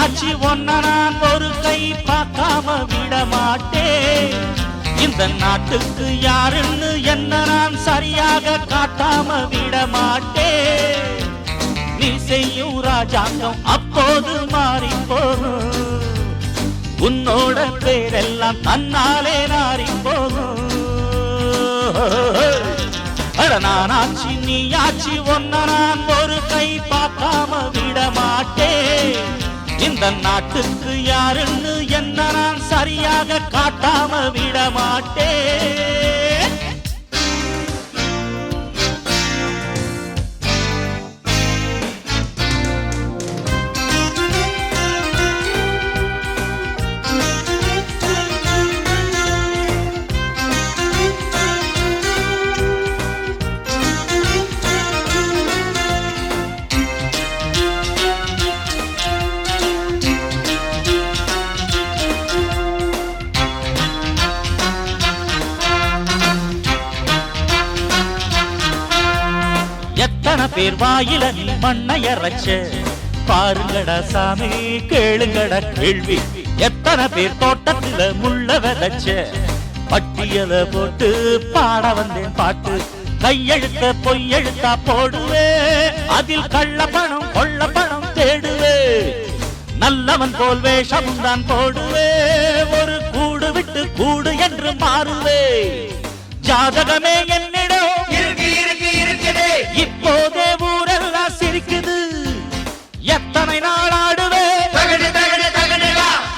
நீயாச்சு ஒன்ன நான் ஒரு கை பார்க்காம விட மாட்டேன். இந்த நாட்டுக்கு யாருன்னு என்ன நான் சரியாக காட்டாம விட மாட்டேன். நீ செய்யும் ராஜாங்கம் அப்போது மாறி போகும். உன்னோட பேரெல்லாம் தன்னாலே நாரி போகும். நானாச்சு நீயாச்சு ஒன்ன நான் ஒரு கை பார்க்காம விட மாட்டேன். இந்த நாட்டுக்கு யாருன்னு என்ன நான் சரியாக காட்டாம விட மாட்டேன். எத்தனை பேர் வாயில மண்ணையரைச்ச பாருங்கடா சாமி கேளுங்கடா கேள்வி. எத்தனை பேர் தோட்டத்துல முள்ள விதைச்ச பட்டியல போட்டு பாட வந்தேன் பாட்டு. கையெழுத்த பொய்யெழுத்தா போடுவே, அதில் கள்ள பணம் கொள்ள பணம் தேடுவே. நல்லவன் போல் வேஷம் தான் போடுவே, ஒரு கூடு விட்டு கூடு என்று மாறுவே. ஜாதகமே என்னிடம் இப்போதே ஊரெல்லாம் சிரிக்குது. எத்தனை நாள் ஆடுவே,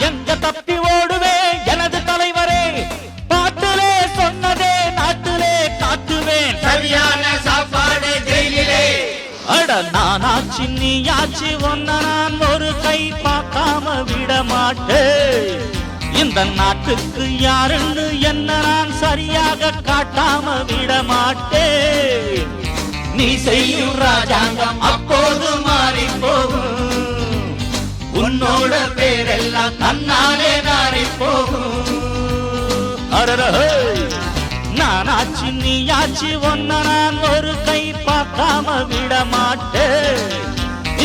எங்க தப்பி ஓடுவே எனது தலைவரே. பாட்டிலே சொன்னதே நாட்டிலே காட்டுவேன். சரியான சாப்பாடு ஜெயிலே. அட நானாச்சு நீயாச்சு ஒன்ன நான் ஒரு கை பார்க்காம விட மாட்டேன். இந்த நாட்டுக்கு யாருன்னு என்ன நான் சரியாக காட்டாம விட மாட்டேன். நீ செய்யும் ராஜாங்கம் அப்போது மாறி போகும். உன்னோட பேரெல்லாம் தன்னாலே நாரி போகும். நானாச்சு நீயாச்சு ஒன்ன நான் ஒரு கை பார்க்காம விட மாட்டேன்.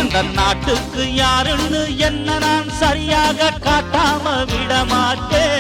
இந்த நாட்டுக்கு யாருன்னு என்ன நான் சரியாக காட்டாம விட மாட்டேன்.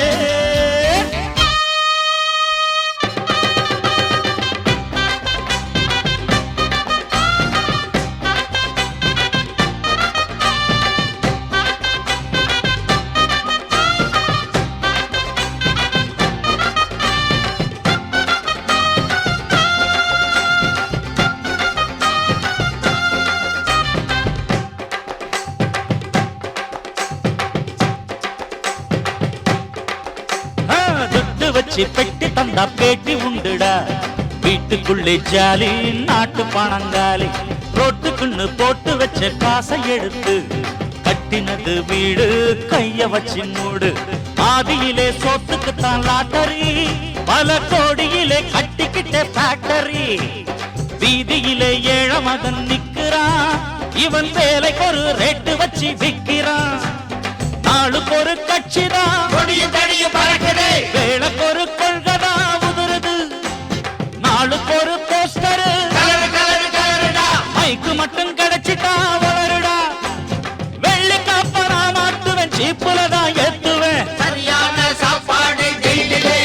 வச்சு பெட்டி தந்தா பேட்டி உண்டுடா. வீட்டுக்குள்ளே ஜாலி நாட்டு பணங்காலி. ரோட்டுக்குன்னு போட்டு வச்ச காசை எடுத்து கட்டினது வீடு கைய வச்சு மூடு. ஆதியிலே சோத்துக்குத்தான் லாட்டரி, பல கோடியிலே கட்டிக்கிட்ட ஃபேக்டரி. வீதியிலே ஏழ மகன் நிக்கிறான், இவன் வேலைக்கு ஒரு ரேட்டு வச்சு விக்கிறான். நாளுக்கு ஒரு கட்சிதான் வேலைக்கு ஒரு கொள்கைதான் உதிருது. நாளுக்கு ஒரு போஸ்டர் மைக்கு மட்டும் கிடைச்சிட்டா வளருடா. வெள்ளி காப்பனா மாட்டுவேன், சீப்புலதான் ஏத்துவேன். சரியான சாப்பாடு ஜெயிலே.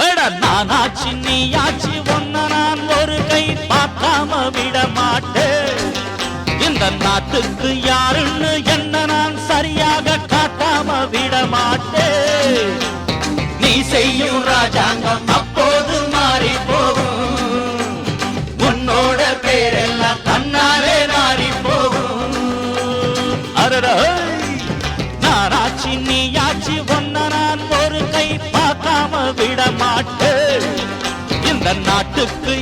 அட நானாச்சு நீயாச்சு ஒன்ன நான் ஒரு கை பார்க்காம விட மாட்டேன். இந்த நாட்டுக்கு யாருன்னு என்ன நான் சரியாக காட்டாம விட மாட்டேன். நீ செய்யும் ராஜாங்கம் அப்போது மாறி போகும். உன்னோட பேரெல்லாம் தன்னாலே நாரி போகும். நானாச்சு நீயாச்சு ஒன்ன நான் ஒரு கை பார்க்காம விட மாட்டேன். இந்த நாட்டுக்கு